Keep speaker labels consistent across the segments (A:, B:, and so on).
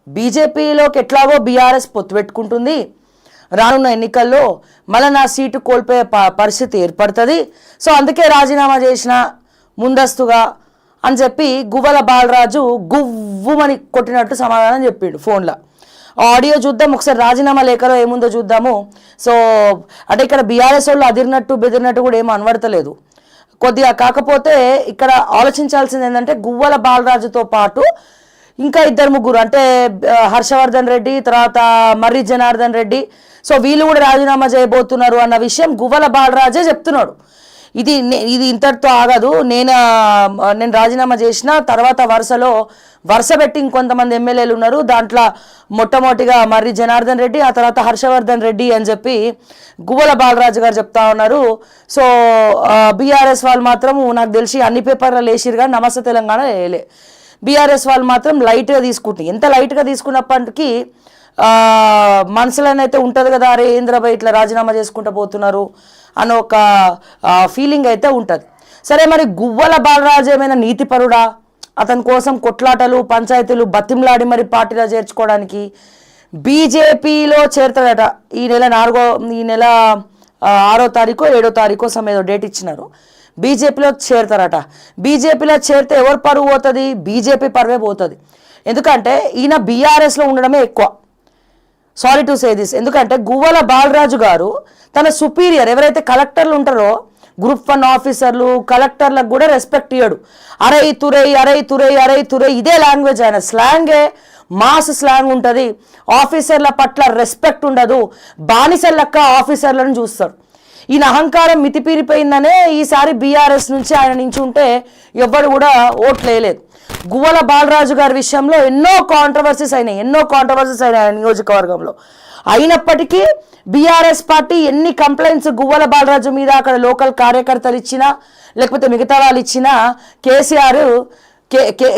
A: బీజేపీలోకి ఎట్లాగో బీఆర్ఎస్ పొత్తు పెట్టుకుంటుంది, రానున్న ఎన్నికల్లో మళ్ళీ నా సీటు కోల్పోయే పరిస్థితి ఏర్పడుతుంది, సో అందుకే రాజీనామా చేసిన ముందస్తుగా అని చెప్పి గువ్వల బాలరాజు గువ్వుమని కొట్టినట్టు సమాధానం చెప్పిండు ఫోన్లో. ఆడియో చూద్దాం ఒకసారి, రాజీనామా లేఖలో ఏముందో చూద్దాము. సో అంటే ఇక్కడ బీఆర్ఎస్ వాళ్ళు అదిరినట్టు బెదిరినట్టు కూడా ఏమో అనబడతలేదు కొద్దిగా. కాకపోతే ఇక్కడ ఆలోచించాల్సింది ఏంటంటే గువ్వల బాలరాజుతో పాటు ఇంకా 2-3 అంటే హర్షవర్ధన్ రెడ్డి, తర్వాత మర్రి జనార్దన్ రెడ్డి, సో వీళ్ళు కూడా రాజీనామా చేయబోతున్నారు అన్న విషయం గువ్వల బాలరాజే చెప్తున్నాడు. ఇది ఇంతటితో ఆగదు, నేను రాజీనామా చేసిన తర్వాత వరుస పెట్టి ఇంకొంతమంది ఎమ్మెల్యేలు ఉన్నారు, దాంట్లో మొట్టమొదటిగా మర్రి జనార్దన్ రెడ్డి, ఆ తర్వాత హర్షవర్ధన్ రెడ్డి అని చెప్పి గువ్వల బాలరాజు గారు చెప్తా ఉన్నారు. సో బీఆర్ఎస్ వాళ్ళు మాత్రం నాకు తెలిసి అన్ని పేపర్లు వేసిరు కానీ నమస్తే తెలంగాణ వేయలే. బీఆర్ఎస్ వాళ్ళు మాత్రం లైట్గా తీసుకుంటుంది. ఎంత లైట్గా తీసుకున్నప్పటికీ మనసులోనైతే ఉంటుంది కదా, అరే ఏంద్రబాయ్ ఇట్లా రాజీనామా చేసుకుంటూ పోతున్నారు అని ఒక ఫీలింగ్ అయితే ఉంటుంది. సరే మరి గువ్వల బాలరాజు ఏమైనా నీతిపరుడా? అతని కోసం కొట్లాటలు పంచాయతీలు బతిమలాడి మరి పార్టీలో చేర్చుకోవడానికి బీజేపీలో చేరుతాడట. ఈ నెల 6వ తారీఖు 7వ తారీఖు సమయం డేట్ ఇచ్చినారు. బీజేపీలో చేరుతారట. బీజేపీలో చేరితే ఎవరు పరువు పోతుంది? బీజేపీ పరువే పోతుంది. ఎందుకంటే ఈయన బీఆర్ఎస్లో ఉండడమే ఎక్కువ. Sorry to say this. ఎందుకంటే గువ్వల బాలరాజు గారు తన సుపీరియర్ ఎవరైతే కలెక్టర్లు ఉంటారో, గ్రూప్ 1 ఆఫీసర్లు కలెక్టర్లకు కూడా రెస్పెక్ట్ ఇయ్యడు. అరై తురై ఇదే లాంగ్వేజ్. ఆయన స్లాంగే మాస్ స్లాంగ్ ఉంటుంది. ఆఫీసర్ల పట్ల రెస్పెక్ట్ ఉండదు. బానిసలక్క ఆఫీసర్లను చూస్తాడు. ఈయన అహంకారం మితిపీరిపోయిందనే ఈసారి బీఆర్ఎస్ నుంచి ఆయన నుంచి ఉంటే ఎవ్వరు కూడా ఓట్లు వేయలేదు. గువ్వల బాలరాజు గారి విషయంలో ఎన్నో కాంట్రవర్సీస్ అయినాయి ఆయన నియోజకవర్గంలో. అయినప్పటికీ బీఆర్ఎస్ పార్టీ ఎన్ని కంప్లైంట్స్ గువ్వల బాలరాజు మీద అక్కడ లోకల్ కార్యకర్తలు ఇచ్చినా లేకపోతే మిగతా వాళ్ళు ఇచ్చినా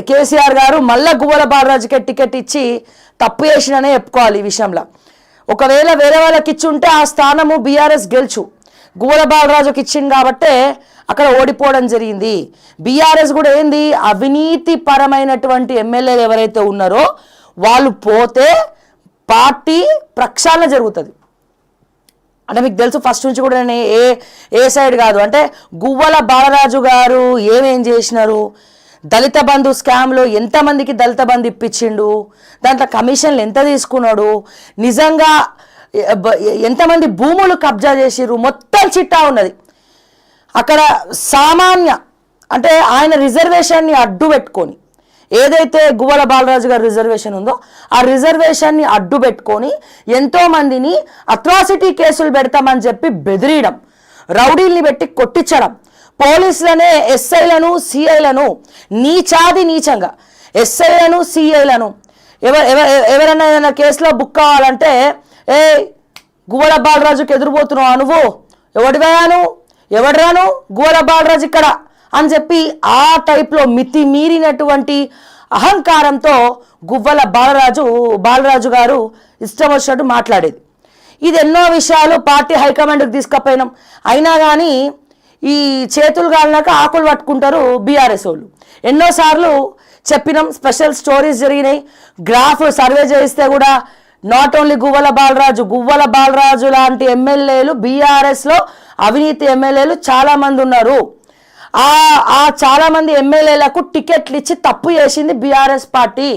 A: కేసీఆర్ గారు మళ్ళా గువ్వల బాలరాజుకే టికెట్ ఇచ్చి తప్పు చేసిననే చెప్పుకోవాలి ఈ విషయంలో. ఒకవేళ వేరే వాళ్ళకి ఇచ్చి ఉంటే ఆ స్థానము బీఆర్ఎస్ గెలుచు. గువ్వల బాలరాజుకి ఇచ్చింది కాబట్టే అక్కడ ఓడిపోవడం జరిగింది. బీఆర్ఎస్ కూడా ఏంది, అవినీతి పరమైనటువంటి ఎమ్మెల్యేలు ఎవరైతే ఉన్నారో వాళ్ళు పోతే పార్టీ ప్రక్షాళన జరుగుతుంది. అంటే మీకు తెలుసు ఫస్ట్ నుంచి కూడా నేను ఏ సైడ్ కాదు. అంటే గువ్వల బాలరాజు గారు ఏమేం చేసినారు, దళిత బంధు స్కామ్లో ఎంతమందికి దళిత బంధు ఇప్పించిండు, దాంట్లో కమిషన్లు ఎంత తీసుకున్నాడు, నిజంగా ఎంతమంది భూములు కబ్జా చేసిర్రు, మొత్తం చిట్టా ఉన్నది. అక్కడ సామాన్య అంటే ఆయన రిజర్వేషన్ని అడ్డు పెట్టుకొని, ఏదైతే గువ్వల బాలరాజు గారి రిజర్వేషన్ ఉందో ఆ రిజర్వేషన్ని అడ్డు పెట్టుకొని ఎంతోమందిని అట్రాసిటీ కేసులు పెడతామని చెప్పి బెదిరియడం, రౌడీల్ని పెట్టి కొట్టించడం, పోలీసులనే ఎస్ఐలను సిఐలను నీచంగా ఎస్ఐలను సిఐలను ఎవరైనా ఏదైనా కేసులో బుక్ కావాలంటే ఏ గువ్వల బాలరాజుకి ఎదురుపోతున్నావు నువ్వు, ఎవడరాను గువ్వల బాలరాజు ఇక్కడ అని చెప్పి ఆ టైప్లో మితిమీరినటువంటి అహంకారంతో గువ్వల బాలరాజు గారు ఇష్టం వచ్చినట్టు మాట్లాడేది. ఇది ఎన్నో విషయాలు పార్టీ హైకమాండ్కి తీసుకుపోయినాం. అయినా కానీ ఈ చేతులు కాలినాక ఆకులు పట్టుకుంటారు బీఆర్ఎస్ వాళ్ళు. ఎన్నోసార్లు చెప్పినాం, స్పెషల్ స్టోరీస్ జరిగినాయి. గ్రాఫ్ సర్వే చేస్తే కూడా నాట్ ఓన్లీ గువ్వల బాలరాజు లాంటి ఎమ్మెల్యేలు బీఆర్ఎస్లో అవినీతి ఎమ్మెల్యేలు చాలామంది ఉన్నారు. ఆ చాలామంది ఎమ్మెల్యేలకు టికెట్లు ఇచ్చి తప్పు చేసింది బీఆర్ఎస్ పార్టీ.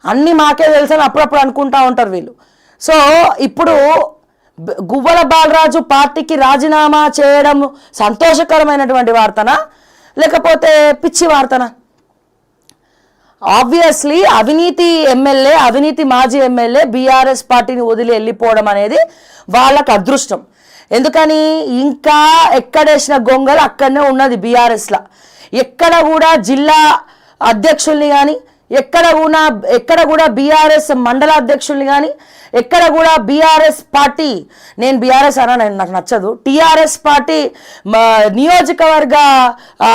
A: అన్నీ మాకే తెలుసని అప్పుడప్పుడు అనుకుంటా ఉంటారు వీళ్ళు. సో ఇప్పుడు గువ్వల బాలరాజు పార్టీకి రాజీనామా చేయడం సంతోషకరమైనటువంటి వార్తనా లేకపోతే పిచ్చి వార్తనా? ఆబ్వియస్లీ అవినీతి మాజీ ఎమ్మెల్యే బీఆర్ఎస్ పార్టీని వదిలి వెళ్ళిపోవడం అనేది వాళ్ళకు అదృష్టం. ఎందుకని ఇంకా ఎక్కడేసిన గొంగలు అక్కడనే ఉన్నది బీఆర్ఎస్లో. ఎక్కడ కూడా జిల్లా అధ్యక్షుల్ని కానీ ఎక్కడ కూడా బీఆర్ఎస్ మండల అధ్యక్షుల్ని కానీ ఎక్కడ కూడా బీఆర్ఎస్ పార్టీ, నేను బీఆర్ఎస్ అన్నాను నాకు నచ్చదు, టీఆర్ఎస్ పార్టీ నియోజకవర్గ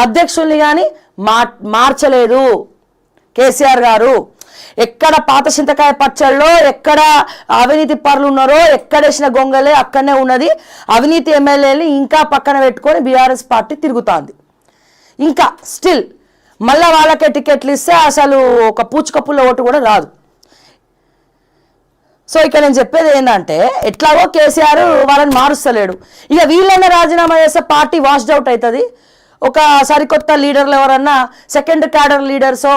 A: అధ్యక్షుల్ని కానీ మార్చలేదు కేసీఆర్ గారు. ఎక్కడ పాత చింతకాయ పచ్చళ్ళలో ఎక్కడ అవినీతి పరులు ఉన్నారో ఎక్కడేసిన గొంగలే అక్కడనే ఉన్నది. అవినీతి ఎమ్మెల్యేని ఇంకా పక్కన పెట్టుకొని బీఆర్ఎస్ పార్టీ తిరుగుతోంది. ఇంకా స్టిల్ మళ్ళీ వాళ్ళకే టికెట్లు ఇస్తే అసలు ఒక పూచుకప్పుల ఓటు కూడా రాదు. సో ఇక్కడ నేను చెప్పేది ఏంటంటే ఎట్లాగో కేసీఆర్ వాళ్ళని మారుస్తలేడు, ఇక వీళ్ళన్న రాజీనామా చేస్తే పార్టీ వాష్డ్ అవుట్ అవుతుంది. ఒక సరికొత్త లీడర్లు ఎవరన్నా సెకండ్ క్యాడర్ లీడర్సో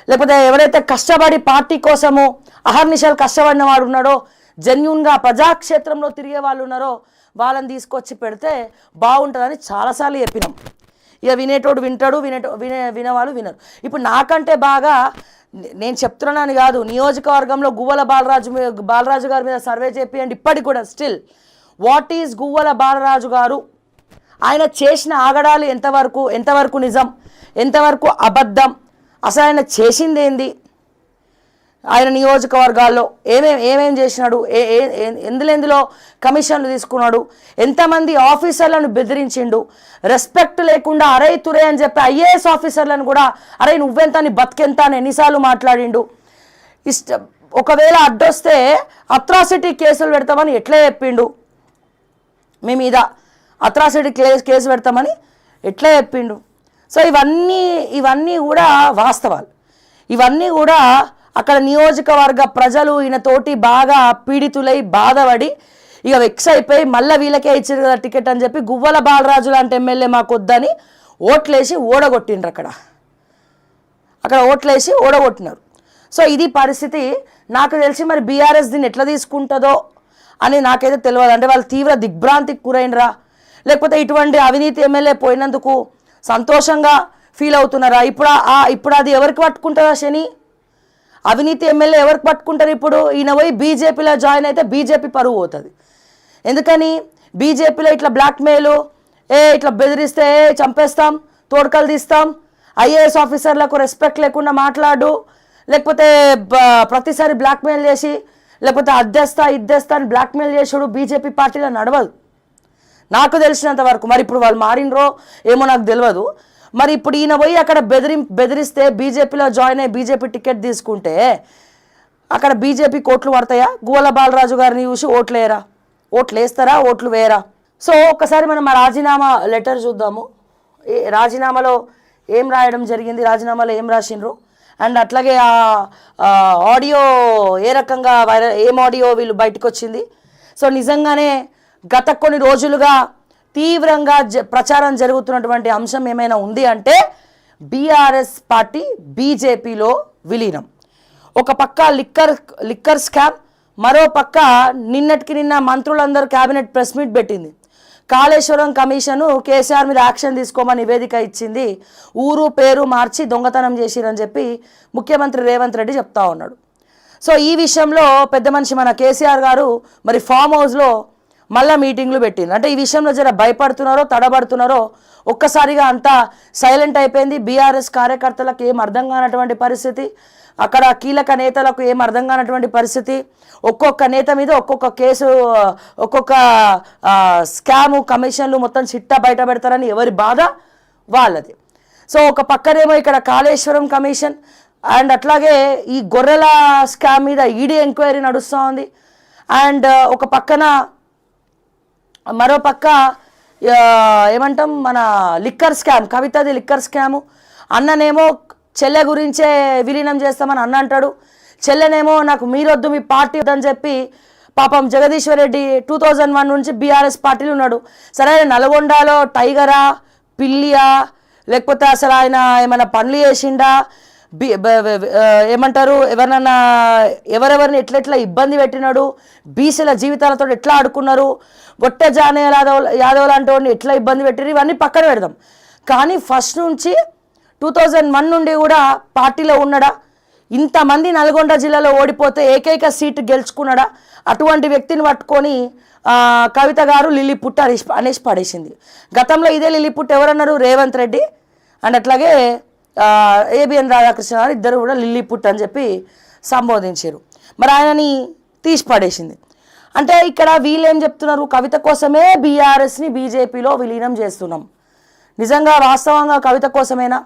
A: లేకపోతే ఎవరైతే కష్టపడి పార్టీ కోసము అహర్నిశలు కష్టపడిన వాడు ఉన్నాడో, జెన్యూన్గా ప్రజాక్షేత్రంలో తిరిగే వాళ్ళు ఉన్నారో వాళ్ళని తీసుకొచ్చి పెడితే బాగుంటుందని చాలాసార్లు చెప్పినాం. ఇక వినేటోడు వింటాడు, వినేవాళ్ళు వినరు. ఇప్పుడు నాకంటే బాగా నేను చెప్తున్నానని కాదు, నియోజకవర్గంలో గువ్వల బాలరాజు గారి మీద సర్వే చేపియండి. ఇప్పటికి కూడా still what is Guvvala Balaraju గారు, ఆయన చేసిన ఆగడాలు ఎంతవరకు నిజం, ఎంతవరకు అబద్ధం, అసలు ఆయన చేసింది ఏంది, ఆయన నియోజకవర్గాల్లో ఏమేం చేసినాడు, ఎందులో కమిషన్లు తీసుకున్నాడు, ఎంతమంది ఆఫీసర్లను బెదిరించిండు, రెస్పెక్ట్ లేకుండా అరే తురే అని చెప్పి ఐఏఎస్ ఆఫీసర్లను కూడా అరే నువ్వెంత నీ బతికెంత అని ఎన్నిసార్లు మాట్లాడిండు. ఒకవేళ అడ్డొస్తే అట్రాసిటీ కేసులు పెడతామని ఎట్లా చెప్పిండు, మీ మీద అట్రాసిటీ కేసు పెడతామని ఎట్లా చెప్పిండు. సో ఇవన్నీ కూడా వాస్తవాలు. ఇవన్నీ కూడా అక్కడ నియోజకవర్గ ప్రజలు ఈయనతోటి బాగా పీడితులై బాధపడి ఇక వెక్స్ అయిపోయి మళ్ళీ వీళ్ళకే ఇచ్చారు కదా టికెట్ అని చెప్పి గువ్వల బాలరాజు లాంటి ఎమ్మెల్యే మాకు వద్దని ఓట్లేసి ఓడగొట్టిండ్రు. అక్కడ ఓట్లేసి ఓడగొట్టినారు. సో ఇది పరిస్థితి. నాకు తెలిసి మరి బీఆర్ఎస్ దీన్ని ఎట్లా తీసుకుంటుందో అని నాకైతే తెలియదు. అంటే వాళ్ళు తీవ్ర దిగ్భ్రాంతికి గురైనరా, లేకపోతే ఇటువంటి అవినీతి ఎమ్మెల్యే పోయినందుకు సంతోషంగా ఫీల్ అవుతున్నారా? ఇప్పుడు అది ఎవరికి పట్టుకుంటుందా శని? అవినీతి ఎమ్మెల్యే ఎవరికి పట్టుకుంటారు? ఇప్పుడు ఈయన పోయి బీజేపీలో జాయిన్ అయితే బీజేపీ పరువు పోతుంది. ఎందుకని బీజేపీలో ఇట్లా బ్లాక్మెయిల్, ఇట్లా బెదిరిస్తే చంపేస్తాం, తోడుకలు తీస్తాం, ఐఏఎస్ ఆఫీసర్లకు రెస్పెక్ట్ లేకుండా మాట్లాడు, లేకపోతే ప్రతిసారి బ్లాక్మెయిల్ చేసి లేకపోతే ఇద్దేస్తా అని బ్లాక్మెయిల్ చేసుడు బీజేపీ పార్టీలో నడవదు నాకు తెలిసినంత వరకు. మరి ఇప్పుడు వాళ్ళు మారినరో ఏమో నాకు తెలియదు. మరి ఇప్పుడు ఈయన పోయి అక్కడ బెదిరిస్తే బీజేపీలో జాయిన్ అయ్యి బీజేపీ టికెట్ తీసుకుంటే అక్కడ బీజేపీ కోట్లు పడతాయా? గువ్వల బాలరాజు గారిని చూసి ఓట్లు వేస్తారా, ఓట్లు వేయరా? సో ఒక్కసారి మనం ఆ రాజీనామా లెటర్ చూద్దాము. రాజీనామాలో ఏం రాయడం జరిగింది, రాజీనామాలో ఏం రాసిండ్రు, అండ్ అట్లాగే ఆ ఆడియో ఏ రకంగా ఏం ఆడియో వీళ్ళు బయటకు వచ్చింది. సో నిజంగానే గత కొన్ని రోజులుగా తీవ్రంగా ప్రచారం జరుగుతున్నటువంటి అంశం ఏమైనా ఉంది అంటే బీఆర్ఎస్ పార్టీ బీజేపీలో విలీనం. ఒక పక్క లిక్కర్ స్కామ్, మరో పక్క నిన్నటికి నిన్న మంత్రులందరూ క్యాబినెట్ ప్రెస్ మీట్ పెట్టింది. కాళేశ్వరం కమిషను కేసీఆర్ మీద యాక్షన్ తీసుకోమని నివేదిక ఇచ్చింది. ఊరు పేరు మార్చి దొంగతనం చేసిరని చెప్పి ముఖ్యమంత్రి రేవంత్ రెడ్డి చెప్తా ఉన్నాడు. సో ఈ విషయంలో పెద్ద మనిషి మన కేసీఆర్ గారు మరి ఫామ్ హౌస్లో మళ్ళీ మీటింగ్లు పెట్టింది. అంటే ఈ విషయంలో జర భయపడుతున్నారో తడబడుతున్నారో ఒక్కసారిగా అంతా సైలెంట్ అయిపోయింది. బీఆర్ఎస్ కార్యకర్తలకు ఏం అర్థం కానటువంటి పరిస్థితి, అక్కడ కీలక నేతలకు ఏం అర్థం కానటువంటి పరిస్థితి, ఒక్కొక్క నేత మీద ఒక్కొక్క కేసు, ఒక్కొక్క స్కాము, కమిషన్లు మొత్తం చిట్టా బయట పెడతారని ఎవరి బాధ వాళ్ళది. సో ఒక పక్కనేమో ఇక్కడ కాళేశ్వరం కమిషన్ అండ్ అట్లాగే ఈ గొర్రెల స్కామ్ మీద ఈడీ ఎంక్వైరీ నడుస్తూ ఉంది. అండ్ ఒక పక్కన మరో పక్క ఏమంటాం మన లిక్కర్ స్కామ్, కవితది లిక్కర్ స్కాము. అన్ననేమో చెల్లె గురించే విలీనం చేస్తామని అన్న అంటాడు, చెల్లెనేమో నాకు మీరొద్దు మీ పార్టీ వద్దని చెప్పి పాపం జగదీశ్వర్ రెడ్డి 2001 నుంచి బీఆర్ఎస్ పార్టీలో ఉన్నాడు. సరే నల్గొండలో టైగరా, పిల్లియా, లేకపోతే అసలు ఆయన ఏమైనా పనులు చేసిండా, ఏమంటారు ఎవరెవరిని ఎట్లెట్లా ఇబ్బంది పెట్టినాడు, బీసీల జీవితాలతో ఎట్లా ఆడుకున్నారు, గొట్టె జానే యాదవ్ లాంటి వాడిని ఎట్లా ఇబ్బంది పెట్టారు, ఇవన్నీ పక్కన పెడదాం. కానీ ఫస్ట్ నుంచి 2001 నుండి కూడా పార్టీలో ఉన్నాడా? ఇంతమంది నల్గొండ జిల్లాలో ఓడిపోతే ఏకైక సీటు గెలుచుకున్నాడా? అటువంటి వ్యక్తిని పట్టుకొని కవిత గారు లిల్లీపుట్ అనేసి పడేసింది. గతంలో ఇదే లిల్లీపుట్ ఎవరన్నారు? రేవంత్ రెడ్డి అండ్ అట్లాగే ఏబిఎన్ రాధాకృష్ణ గారు ఇద్దరు కూడా లిల్లీపుట్ అని చెప్పి సంబోధించారు. మరి ఆయనని తీసి పడేసింది. అంటే ఇక్కడ వీళ్ళు ఏం చెప్తున్నారు? కవిత కోసమే బీఆర్ఎస్ని బీజేపీలో విలీనం చేస్తున్నాం. నిజంగా వాస్తవంగా కవిత కోసమేనా,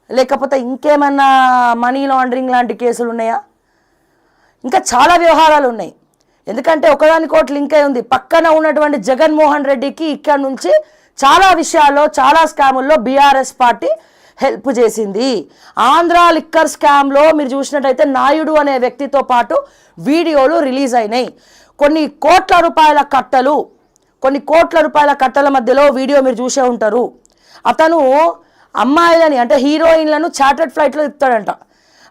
A: లేకపోతే ఇంకేమన్నా మనీ లాండరింగ్ లాంటి కేసులు ఉన్నాయా? ఇంకా చాలా వ్యవహారాలు ఉన్నాయి. ఎందుకంటే ఒకదానికోటి లింక్ అయి ఉంది. పక్కన ఉన్నటువంటి జగన్మోహన్ రెడ్డికి ఇక్కడ నుంచి చాలా విషయాల్లో, చాలా స్కాముల్లో బీఆర్ఎస్ పార్టీ హెల్ప్ చేసింది. ఆంధ్ర లిక్కర్ స్కామ్లో మీరు చూసినట్టయితే నాయుడు అనే వ్యక్తితో పాటు వీడియోలు రిలీజ్ అయినాయి. కొన్ని కోట్ల రూపాయల కట్టల మధ్యలో వీడియో మీరు చూసే ఉంటారు. అతను అమ్మాయిలని అంటే హీరోయిన్లను చార్టర్డ్ ఫ్లైట్లో తిప్పుతాడంట.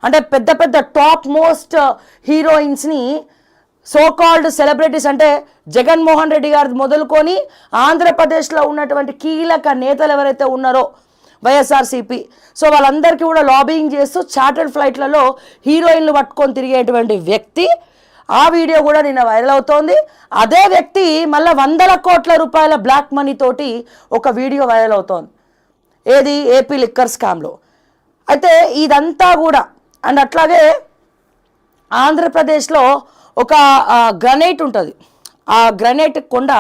A: అంటే పెద్ద పెద్ద టాప్ మోస్ట్ హీరోయిన్స్ని సోకాల్డ్ సెలబ్రిటీస్ అంటే జగన్మోహన్ రెడ్డి గారు మొదలుకొని ఆంధ్రప్రదేశ్లో ఉన్నటువంటి కీలక నేతలు ఎవరైతే ఉన్నారో వైఎస్ఆర్సీపీ, సో వాళ్ళందరికీ కూడా లాబింగ్ చేస్తూ చార్టర్డ్ ఫ్లైట్లలో హీరోయిన్లు పట్టుకొని తిరిగేటువంటి వ్యక్తి. ఆ వీడియో కూడా నిన్న వైరల్ అవుతోంది. అదే వ్యక్తి మళ్ళీ 100 కోట్ల రూపాయల బ్లాక్ మనీ తోటి ఒక వీడియో వైరల్ అవుతోంది. ఏది? ఏపీ లిక్కర్ స్కామ్లో. అయితే ఇదంతా కూడా అండ్ అట్లాగే ఆంధ్రప్రదేశ్లో ఒక గ్రనైట్ ఉంటుంది. ఆ గ్రనైట్ కొండ,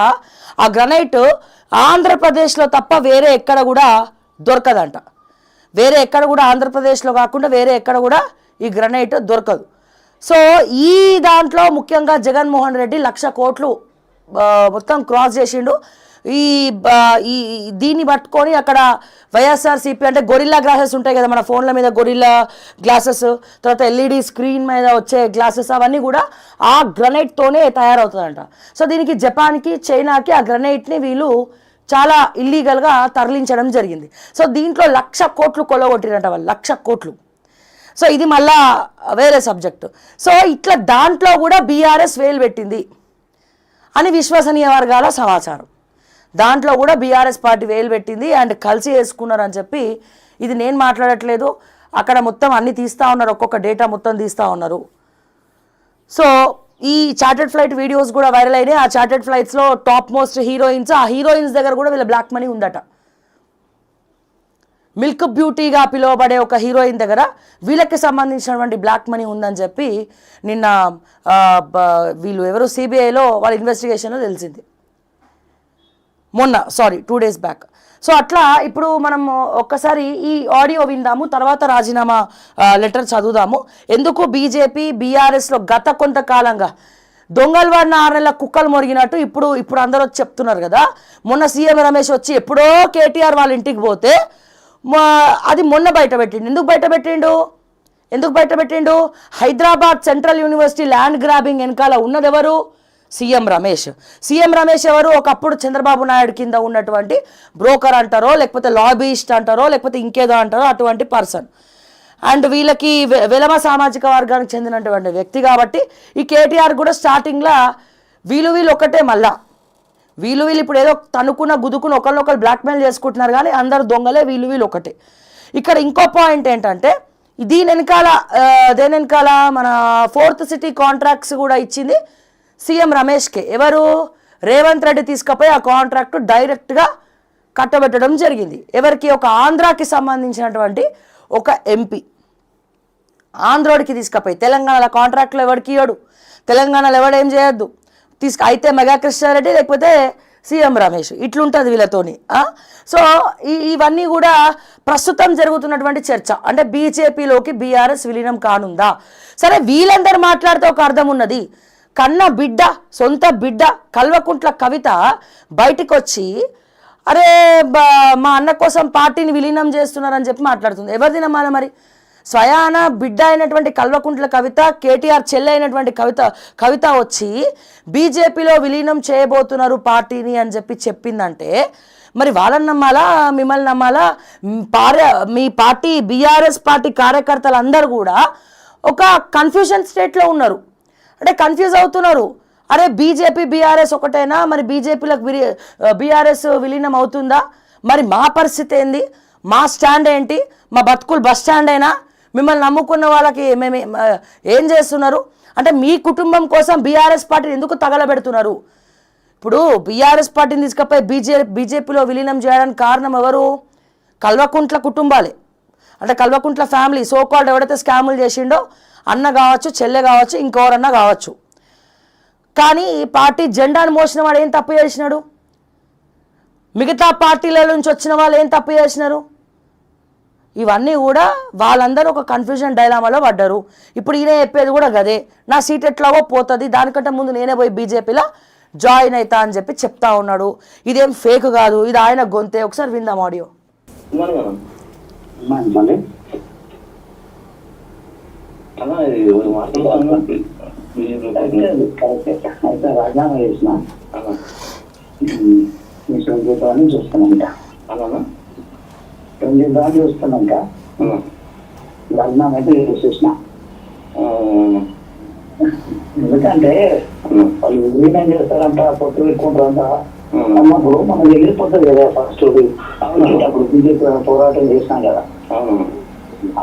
A: ఆ గ్రనైట్ ఆంధ్రప్రదేశ్లో తప్ప వేరే ఎక్కడ కూడా దొరకదంట. వేరే ఎక్కడ కూడా ఆంధ్రప్రదేశ్లో కాకుండా వేరే ఎక్కడ కూడా ఈ గ్రనైట్ దొరకదు. సో ఈ దాంట్లో ముఖ్యంగా జగన్మోహన్ రెడ్డి 1,00,000 కోట్లు మొత్తం క్రాస్ చేసిండు. ఈ దీన్ని పట్టుకొని అక్కడ వైఎస్ఆర్సీపీ అంటే గొరిల్లా గ్లాసెస్ ఉంటాయి కదా మన ఫోన్ల మీద, గొరిల్లా గ్లాసెస్, తర్వాత ఎల్ఈడి స్క్రీన్ మీద వచ్చే గ్లాసెస్, అవన్నీ కూడా ఆ గ్రనైట్తోనే తయారవుతుందంట. సో దీనికి జపాన్కి, చైనాకి ఆ గ్రనైట్ని వీళ్ళు చాలా ఇల్లీగల్గా తరలించడం జరిగింది. సో దీంట్లో 1,00,000 కోట్లు కొలగొట్టిరంట వాళ్ళు, 1,00,000 కోట్లు. సో ఇది మళ్ళా వేరే సబ్జెక్టు. సో ఇట్లా దాంట్లో కూడా బీఆర్ఎస్ వేలు పెట్టింది అని విశ్వసనీయ వర్గాల సమాచారం. దాంట్లో కూడా బీఆర్ఎస్ పార్టీ వేలు పెట్టింది అండ్ కలిసి వేసుకున్నారని చెప్పి, ఇది నేను మాట్లాడట్లేదు, అక్కడ మొత్తం అన్ని తీస్తూ ఉన్నారు, ఒక్కొక్క డేటా మొత్తం తీస్తూ ఉన్నారు. సో ఈ చార్టర్డ్ ఫ్లైట్ వీడియోస్ కూడా వైరల్ అయినాయి. ఆ చార్టర్డ్ ఫ్లైట్స్లో టాప్ మోస్ట్ హీరోయిన్స్, ఆ హీరోయిన్స్ దగ్గర కూడా వీళ్ళ బ్లాక్ మనీ ఉందట. మిల్క్ బ్యూటీగా పిలువబడే ఒక హీరోయిన్ దగ్గర వీళ్ళకి సంబంధించినటువంటి బ్లాక్ మనీ ఉందని చెప్పి నిన్న వీళ్ళు ఎవరు సిబిఐలో వాళ్ళ ఇన్వెస్టిగేషన్లో తెలిసింది. మొన్న 2 days బ్యాక్. సో అట్లా ఇప్పుడు మనం ఒక్కసారి ఈ ఆడియో విందాము, తర్వాత రాజీనామా లెటర్ చదువుదాము. ఎందుకు బీజేపీ బీఆర్ఎస్లో గత కొంతకాలంగా దొంగలు వాడిన 6 నెలల కుక్కలు మొరిగినట్టు ఇప్పుడు అందరూ వచ్చి చెప్తున్నారు కదా. మొన్న సీఎం రమేష్ వచ్చి ఎప్పుడో కేటీఆర్ వాళ్ళ ఇంటికి పోతే అది మొన్న బయటపెట్టిండు. ఎందుకు బయటపెట్టిండు? Hyderabad Central University land grabbing వెనకాల ఉన్నది ఎవరు? సీఎం రమేష్ ఎవరు? ఒకప్పుడు చంద్రబాబు నాయుడు కింద ఉన్నటువంటి బ్రోకర్ అంటారో, లేకపోతే లాబీయిస్ట్ అంటారో, లేకపోతే ఇంకేదో అంటారో అటువంటి పర్సన్. అండ్ వీళ్ళకి వెలమ సామాజిక వర్గానికి చెందినటువంటి వ్యక్తి కాబట్టి ఈ కేటీఆర్ కూడా స్టార్టింగ్లో వీళ్ళు ఒకటే. మళ్ళా వీళ్ళు ఇప్పుడు ఏదో తనుకున్న గుదుకుని ఒకరినొకరు బ్లాక్మెయిల్ చేసుకుంటున్నారు, కానీ అందరు దొంగలే, వీళ్ళు ఒకటే. ఇక్కడ ఇంకో పాయింట్ ఏంటంటే దేని వెనకాల మన 4th సిటీ కాంట్రాక్ట్స్ కూడా ఇచ్చింది సీఎం రమేష్కే. ఎవరు? రేవంత్ రెడ్డి తీసుకుపోయి ఆ కాంట్రాక్టు డైరెక్ట్గా కట్టబెట్టడం జరిగింది. ఎవరికి? ఒక ఆంధ్రాకి సంబంధించినటువంటి ఒక ఎంపీ ఆంధ్రోడికి తీసుకుపోయి. తెలంగాణలో కాంట్రాక్ట్లో ఎవరికి ఇవ్వడు, తెలంగాణలో ఎవడేం చేయొద్దు, అయితే మెగా కృష్ణారెడ్డి లేకపోతే సీఎం రమేష్, ఇట్లుంటుంది వీళ్ళతోని. సో ఇవన్నీ కూడా ప్రస్తుతం జరుగుతున్నటువంటి చర్చ. అంటే బీజేపీలోకి బీఆర్ఎస్ విలీనం కానుందా? సరే, వీళ్ళందరూ మాట్లాడితే ఒక అర్థం ఉన్నది. కన్న బిడ్డ, సొంత బిడ్డ కల్వకుంట్ల కవిత బయటకు వచ్చి అరే మా అన్న కోసం పార్టీని విలీనం చేస్తున్నారని చెప్పి మాట్లాడుతుంది. ఎవరిది నమ్మాలి మరి? స్వయాన బిడ్డ అయినటువంటి కల్వకుంట్ల కవిత, కేటీఆర్ చెల్లె అయినటువంటి కవిత వచ్చి బీజేపీలో విలీనం చేయబోతున్నారు పార్టీని అని చెప్పి చెప్పిందంటే మరి వాళ్ళని నమ్మాలా, మిమ్మల్ని నమ్మాలా? మీ పార్టీ బీఆర్ఎస్ పార్టీ కార్యకర్తలు అందరూ కూడా ఒక కన్ఫ్యూజన్ స్టేట్లో ఉన్నారు. అంటే కన్ఫ్యూజ్ అవుతున్నారు. అరే బీజేపీ బీఆర్ఎస్ ఒకటేనా? మరి బీజేపీలకు బీఆర్ఎస్ విలీనం అవుతుందా? మరి మా పరిస్థితి ఏంది? మా స్టాండ్ ఏంటి? మా బతుకులు బస్ స్టాండ్ అయినా? మిమ్మల్ని నమ్ముకున్న వాళ్ళకి మేము ఏం చేస్తున్నారు? అంటే మీ కుటుంబం కోసం బీఆర్ఎస్ పార్టీని ఎందుకు తగలబెడుతున్నారు? ఇప్పుడు బీఆర్ఎస్ పార్టీని తీసుకపోయి బీజేపీలో విలీనం చేయడానికి కారణం ఎవరు? కల్వకుంట్ల కుటుంబాలే. అంటే కల్వకుంట్ల ఫ్యామిలీ సోకాల్డ్ ఎవడైతే స్కాములు చేసిండో అన్న కావచ్చు, చెల్లె కావచ్చు, ఇంకెవరన్నా కావచ్చు. కానీ ఈ పార్టీ జెండాను మోసిన వాడు ఏం తప్పు చేసినాడు? మిగతా పార్టీల నుంచి వచ్చిన వాళ్ళు ఏం తప్పు చేసినారు? ఇవన్నీ కూడా వాళ్ళందరూ ఒక కన్ఫ్యూజన్ డైలామాలో పడ్డారు. ఇప్పుడు ఈయన చెప్పేది కూడా గదే, నా సీట్ ఎట్లాగో పోతుంది, దానికంటే ముందు నేనే పోయి బీజేపీలో జాయిన్ అవుతా అని చెప్పి చెప్తా ఉన్నాడు. ఇదేం ఫేక్ కాదు, ఇది ఆయన గొంతే. ఒకసారి విందాం ఆడియో.
B: మళ్ళీ కరెక్ట్ అయితే రాజీనామా చేసిన మిషన్ జీతాన్ని చూస్తున్నాంట జీతాన్ని చూస్తున్నాంట రాజీనామా అయితే చేసేసిన. ఎందుకంటే వాళ్ళు విలీనం చేస్తారంట, పొత్తు పెట్టుకుంటారంట అన్నప్పుడు మనం ఎగిరిపోతుంది కదా. ఫస్ట్ అప్పుడు బీజేపీ పోరాటం చేసినాం కదా,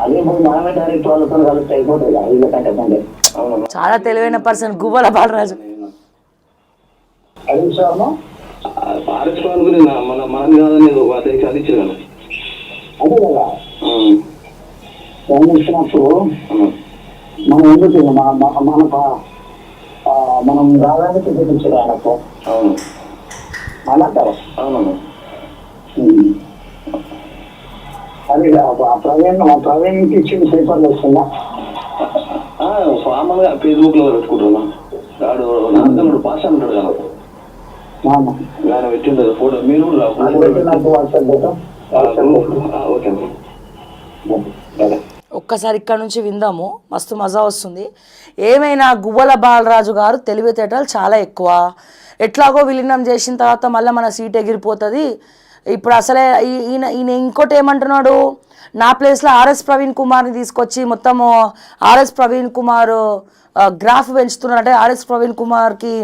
B: అదే మనమే డైరెక్ట్ వాళ్ళతో కలిసి అయిపోతుంది వీళ్ళకంటే ముందే.
A: చాలా తెలివైన పర్సన్ గువ్వల బాలరాజు.
B: అది విషయము అదే కదా ఇచ్చినప్పుడు మనం ఎందుకు మనం రాగానే చూపించారు ఆయనకు అలాంటారు. అది ప్రవీణ్కి ఇచ్చిన పేపర్లు వస్తుందా?
C: మామూలుగా ఫేస్బుక్ లో పెట్టుకుంటున్నా. వాడు పాస్ అంటాడు కదా, ఆయన పెట్టిండదు ఫోటో. మీరు
A: ఒక్కసారి ఇక్కడ నుంచి విందాము, మస్తు మజా వస్తుంది. ఏమైనా గువ్వల బాలరాజు గారు తెలివితేటలు చాలా ఎక్కువ. ఎట్లాగో విలీనం చేసిన తర్వాత మళ్ళీ మన సీట్ ఎగిరిపోతుంది. ఇప్పుడు అసలే ఈయన ఇంకోటి ఏమంటున్నాడు, నా ప్లేస్లో ఆర్ఎస్ ప్రవీణ్ కుమార్ని తీసుకొచ్చి మొత్తము ఆర్ఎస్ ప్రవీణ్ కుమార్ గ్రాఫ్ పెంచుతున్నాడంటే ఆర్ఎస్ ప్రవీణ్ కుమార్కి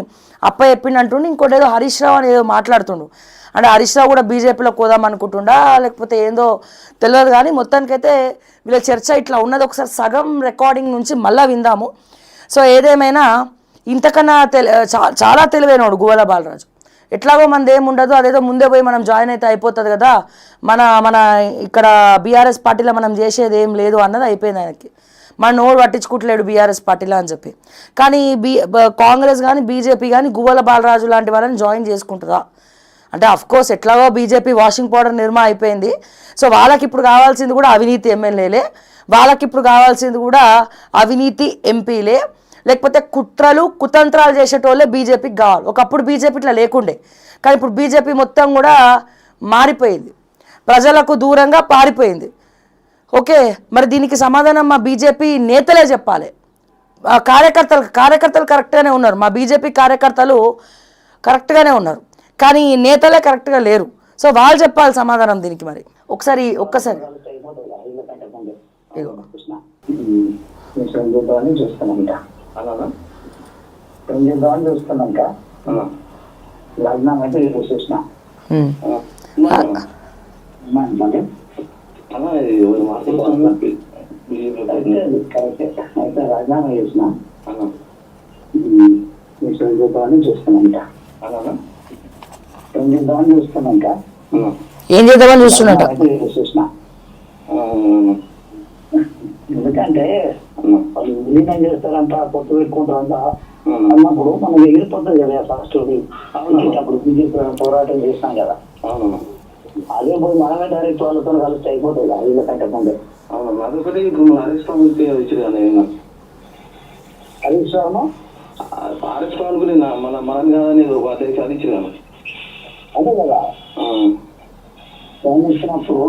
A: అప్ప చెప్పిండంటుండి. ఇంకోటి ఏదో హరీష్ రావు అని ఏదో మాట్లాడుతుండు. అంటే హరీష్ రావు కూడా బీజేపీలో కోదాం అనుకుంటుండా లేకపోతే ఏందో తెలియదు. కానీ మొత్తానికైతే వీళ్ళ చర్చ ఇట్లా ఉన్నది. ఒకసారి సగం రికార్డింగ్ నుంచి మళ్ళీ విందాము. సో ఏదేమైనా ఇంతకన్నా చాలా తెలివైనవాడు గువ్వల బాలరాజు. ఎట్లాగో మనది ఏముండదు, అదేదో ముందే పోయి మనం జాయిన్ అయితే అయిపోతుంది కదా, మన ఇక్కడ బీఆర్ఎస్ పార్టీలో మనం చేసేది ఏం లేదు అన్నది అయిపోయింది ఆయనకి. మన నోడు పట్టించుకుంటలేడు బీఆర్ఎస్ పార్టీలో అని చెప్పి. కానీ కాంగ్రెస్ కానీ బీజేపీ కానీ గువ్వల బాలరాజు లాంటి వాళ్ళని జాయిన్ చేసుకుంటుందా అంటే అఫ్కోర్స్ ఎట్లాగో బీజేపీ వాషింగ్ పౌడర్ నిర్మా అయిపోయింది. సో వాళ్ళకి ఇప్పుడు కావాల్సింది కూడా అవినీతి ఎమ్మెల్యేలే, వాళ్ళకి ఇప్పుడు కావాల్సింది కూడా అవినీతి ఎంపీలే, లేకపోతే కుట్రలు కుతంత్రాలు చేసేటోళ్ళే బీజేపీకి కావాలి. ఒకప్పుడు బీజేపీ ఇట్లా లేకుండే, కానీ ఇప్పుడు బీజేపీ మొత్తం కూడా మారిపోయింది, ప్రజలకు దూరంగా పారిపోయింది. ఓకే, మరి దీనికి సమాధానం మా బీజేపీ నేతలే చెప్పాలి. కార్యకర్తలు కరెక్ట్గానే ఉన్నారు, మా బీజేపీ కార్యకర్తలు కరెక్ట్గానే ఉన్నారు, కానీ నేతలే కరెక్ట్గా లేరు. సో వాళ్ళు చెప్పాలి సమాధానం దీనికి. మరి ఒక్కసారి
B: చూస్తున్నాక లగ్నం అయితే చూసేసిన. కరెక్ట్ అయితే రాజీనామా చేసిన చూద్దామని చూస్తున్నాంట. చూస్తున్నాక
A: ఏం చేద్దామని చూస్తున్నట్ట
B: చూసిన. ఎందుకంటే వాళ్ళు విలీనం చేస్తారంట, పొత్తు పెట్టుకుంటారంట అన్నప్పుడు మనం ఎగిరిపోతుంది కదా. ఫస్ట్ అప్పుడు బీజేపీ పోరాటం చేసినాం కదా, అదే పోయి మనమే డైరెక్ట్ వాళ్ళతో కలిసి అయిపోతుంది వీళ్ళకంటే ముందే.
C: అదొకటి ఇప్పుడు హరీష్ రావు
B: హరీష్ రావు
C: హరీష్ రావు మనం కాదని సాధించాను.
B: అదే కదా ఇచ్చినప్పుడు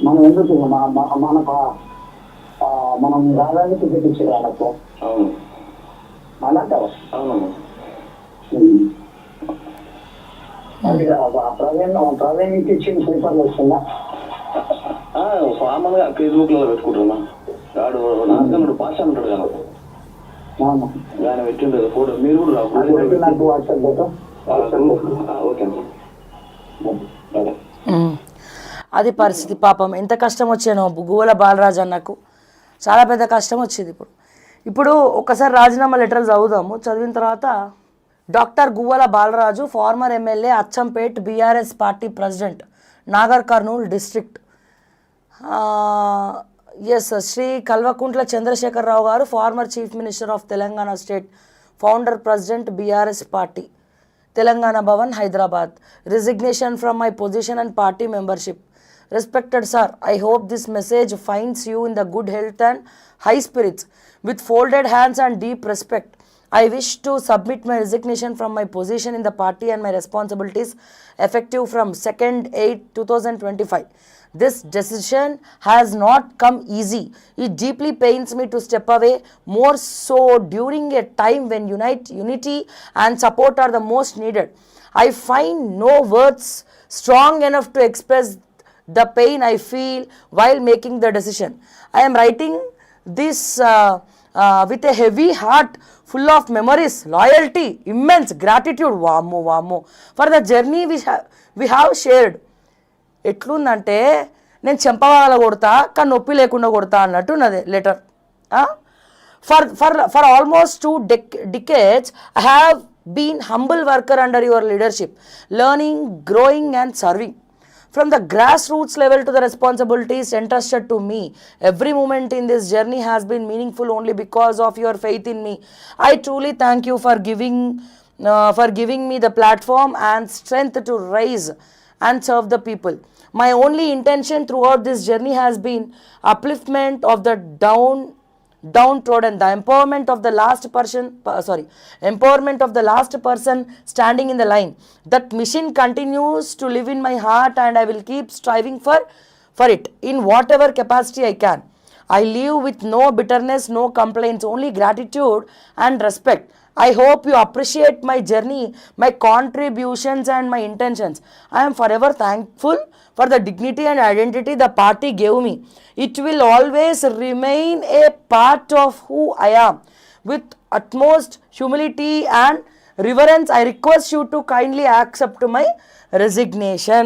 B: మనం ఎందుకు మనం రాగానే టికెట్ ఇచ్చారు వాళ్ళకు అలాంటారు. ప్రవీణ్కి ఇచ్చిన పేపర్లు వస్తుందా?
C: మామూలుగా ఫేస్బుక్ లో పెట్టుకుంటున్నా. వాడు పాస్ అంటాడు కదా, ఆయన పెట్టిండదు ఫోటో. మీరు కూడా
B: నాకు వాట్సాప్
C: ఓకే.
A: అది పరిస్థితి. పాపం ఎంత కష్టం వచ్చానో గువ్వల బాలరాజు అన్నకు, చాలా పెద్ద కష్టం వచ్చింది. ఇప్పుడు ఒకసారి రాజీనామా లెటర్లు చదువుదాము. చదివిన తర్వాత doctor Guvvala Balaraju, former MLA, Achampet, BRS party president, Nagar Kurnool district. Yes, Shri Kalvakuntla Chandrashekhar Rao గారు, former chief minister of Telangana state, founder president BRS party, Telangana Bhavan, Hyderabad. Resignation from my position and party membership. Respected sir, I hope this message finds you in the good health and high spirits. With folded hands and deep respect, I wish to submit my resignation from my position in the party and my responsibilities effective from 2nd/8/2025. This decision has not come easy. It deeply pains me to step away, more so during a time when unity and support are the most needed. I find no words strong enough to express the pain I feel while making the decision. I am writing this with a heavy heart, full of memories, loyalty, immense gratitude, వాము for the journey we have shared. ఎట్లుందంటే నేను చెంపవాల కొడతా కానీ నొప్పి లేకుండా కొడతా అన్నట్టు ఉన్నది letter. For almost 2 decades I have been humble worker under your leadership, learning, growing and serving. From the grassroots level to the responsibilities entrusted to me, every moment in this journey has been meaningful only because of your faith in me. I truly thank you for giving me the platform and strength to rise and serve the people. My only intention throughout this journey has been upliftment of the downtrodden, the empowerment of the last person standing in the line. That mission continues to live in my heart and I will keep striving for it in whatever capacity I can. I live with no bitterness, no complaints, only gratitude and respect. I hope you appreciate my journey, my contributions and my intentions. I am forever thankful for the dignity and identity the party gave me. It will always remain a part of who I am. With utmost humility and reverence, I request you to kindly accept my resignation.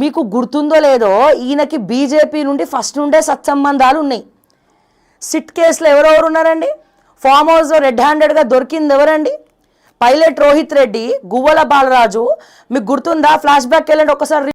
A: మీకు గుర్తుందో లేదో ఈయనకి BJP నుండి first నుండే సత్సంబంధాలు ఉన్నాయి. SIT కేసులో ఎవరెవరు ఉన్నారండి? ఫామ్ హౌస్లో రెడ్ హ్యాండెడ్గా దొరికింది ఎవరండి? పైలట్ రోహిత్ రెడ్డి, గువ్వల బాలరాజు. మీకు గుర్తుందా? ఫ్లాష్ బ్యాక్ వెళ్ళండి ఒకసారి.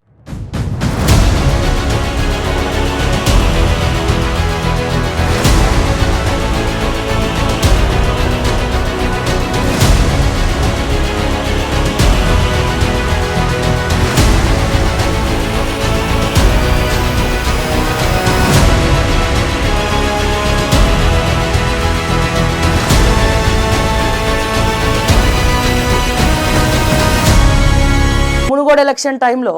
A: మునుగోడు ఎలక్షన్ టైంలో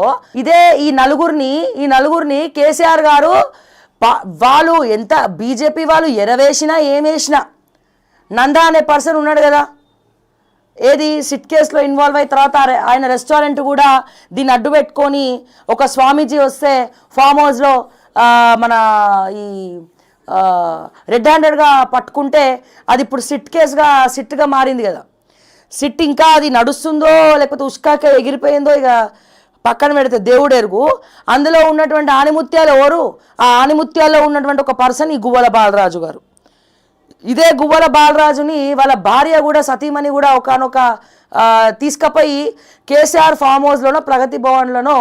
A: ఈ నలుగురిని కేసీఆర్ గారు వాళ్ళు ఎంత బీజేపీ వాళ్ళు ఎరవేసినా ఏమేసినా, నందా అనే పర్సన్ ఉన్నాడు కదా, ఏది సిట్ కేసులో ఇన్వాల్వ్ అయిన తర్వాత ఆయన రెస్టారెంట్ కూడా దీన్ని అడ్డు పెట్టుకొని ఒక స్వామీజీ వస్తే ఫామ్ హౌస్లో మన ఈ రెడ్ హ్యాండెడ్గా పట్టుకుంటే అది ఇప్పుడు సిట్గా మారింది కదా. సిట్ ఇంకా అది నడుస్తుందో లేకపోతే ఉస్కాక ఎగిరిపోయిందో ఇక పక్కన పెడితే దేవుడు ఎరుగు. అందులో ఉన్నటువంటి ఆణిముత్యాలు ఎవరు? ఆ ఆణిముత్యాల్లో ఉన్నటువంటి ఒక పర్సన్ ఈ గువ్వల బాలరాజు గారు. ఇదే గువ్వల బాలరాజుని వాళ్ళ భార్య కూడా, సతీమణి కూడా ఒకనొక తీసుకుపోయి కేసీఆర్ ఫామ్ హౌస్లోనో ప్రగతి భవన్లోనో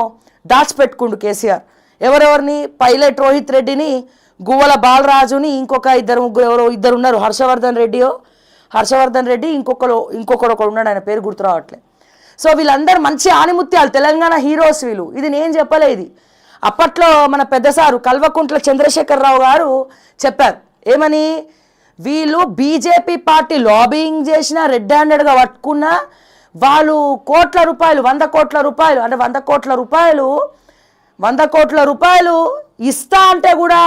A: దాచిపెట్టుకుండు కేసీఆర్. ఎవరెవరిని? పైలట్ రోహిత్ రెడ్డిని, గువ్వల బాలరాజుని, ఇంకొక ఇద్దరు ఉన్నారు, హర్షవర్ధన్ రెడ్డి, ఇంకొకడు ఉన్నాడు, ఆయన పేరు గుర్తు రావట్లే. సో వీళ్ళందరూ మంచి ఆణిముత్యాలు, తెలంగాణ హీరోస్ వీళ్ళు. ఇది నేను చెప్పలే, ఇది అప్పట్లో మన పెద్దసారు కల్వకుంట్ల చంద్రశేఖరరావు గారు చెప్పారు. ఏమని? వీళ్ళు బీజేపీ పార్టీ లాబింగ్ చేసిన, రెడ్ హ్యాండెడ్గా పట్టుకున్న వాళ్ళు కోట్ల రూపాయలు, 100 కోట్ల రూపాయలు, అంటే 100 కోట్ల రూపాయలు ఇస్తా అంటే కూడా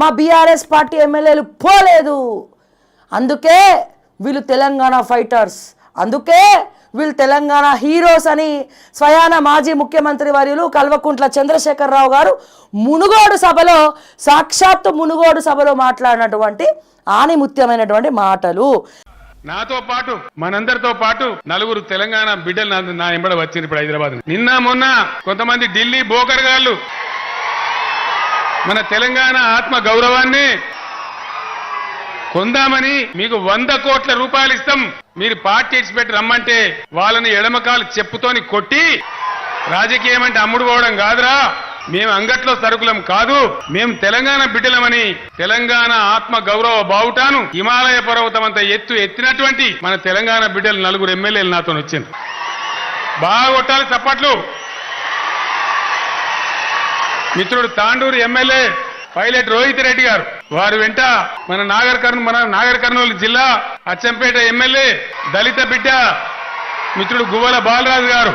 A: మా బీఆర్ఎస్ పార్టీ ఎమ్మెల్యేలు పోలేదు. అందుకే వీళ్ళు తెలంగాణ ఫైటర్స్, అందుకే వీళ్ళు తెలంగాణ హీరోస్ అని స్వయాన మాజీ ముఖ్యమంత్రి వర్యులు కల్వకుంట్ల చంద్రశేఖరరావు గారు సాక్షాత్తు మునుగోడు సభలో మాట్లాడినటువంటి ఆణిముత్యమైనటువంటి మాటలు.
D: నాతో పాటు మనందరితో పాటు 4 తెలంగాణ బిడ్డలు నా ఎంబడ వచ్చింది ఇప్పుడు హైదరాబాద్. నిన్న మొన్న కొంతమంది ఢిల్లీ బోకర్ గాళ్ళు మన తెలంగాణ ఆత్మ గౌరవాన్ని కొందామని మీకు 100 కోట్ల రూపాయలు ఇస్తాం, మీరు పార్టీ ఇచ్చిపెట్టి రమ్మంటే వాళ్ళని ఎడమకాలు చెప్పుతోని కొట్టి, రాజకీయం అంటే అమ్ముడు పోవడం కాదురా, మేము అంగట్లో సరుకులం కాదు, మేము తెలంగాణ బిడ్డలమని తెలంగాణ ఆత్మ గౌరవ బావుటాను హిమాలయ పర్వతం అంత ఎత్తినటువంటి మన తెలంగాణ బిడ్డలు 4 ఎమ్మెల్యేలు నాతో వచ్చింది. బాగా కొట్టాలి చప్పట్లు. మిత్రుడు తాండూరు ఎమ్మెల్యే పైలట్ రోహిత్ రెడ్డి గారు, వారు వెంట మన నాగర్ కర్నూలు జిల్లా అచ్చంపేట ఎమ్మెల్యే దళిత బిడ్డ మిత్రుడు గువ్వల బాలరాజు గారు,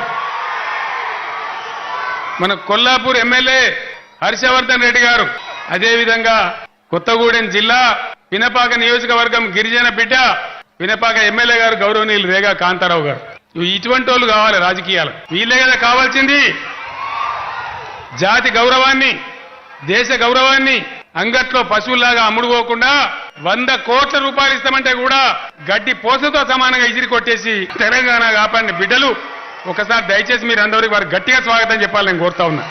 D: మన కొల్లాపూర్ ఎమ్మెల్యే హర్షవర్ధన్ రెడ్డి గారు, అదేవిధంగా కొత్తగూడెం జిల్లా పినపాక నియోజకవర్గం గిరిజన బిడ్డ పినపాక ఎమ్మెల్యే గారు గౌరవనీయులు రేగా కాంతారావు గారు. ఇటువంటి వాళ్ళు కావాలి రాజకీయాలు. వీళ్ళే కదా కావాల్సింది. జాతి గౌరవాన్ని, దేశ గౌరవాన్ని అంగట్లో పశువుల్లాగా అమ్ముడుపోకుండా 100 కోట్ల రూపాయలు ఇస్తామంటే కూడా గడ్డి పోసతో సమానంగా ఇసిరి కొట్టేసి తెలంగాణ కాపాడిన బిడ్డలు ఒకసారి దయచేసి మీరు అందరికి వారు గట్టిగా స్వాగతం చెప్పాలని నేను కోరుతా ఉన్నా.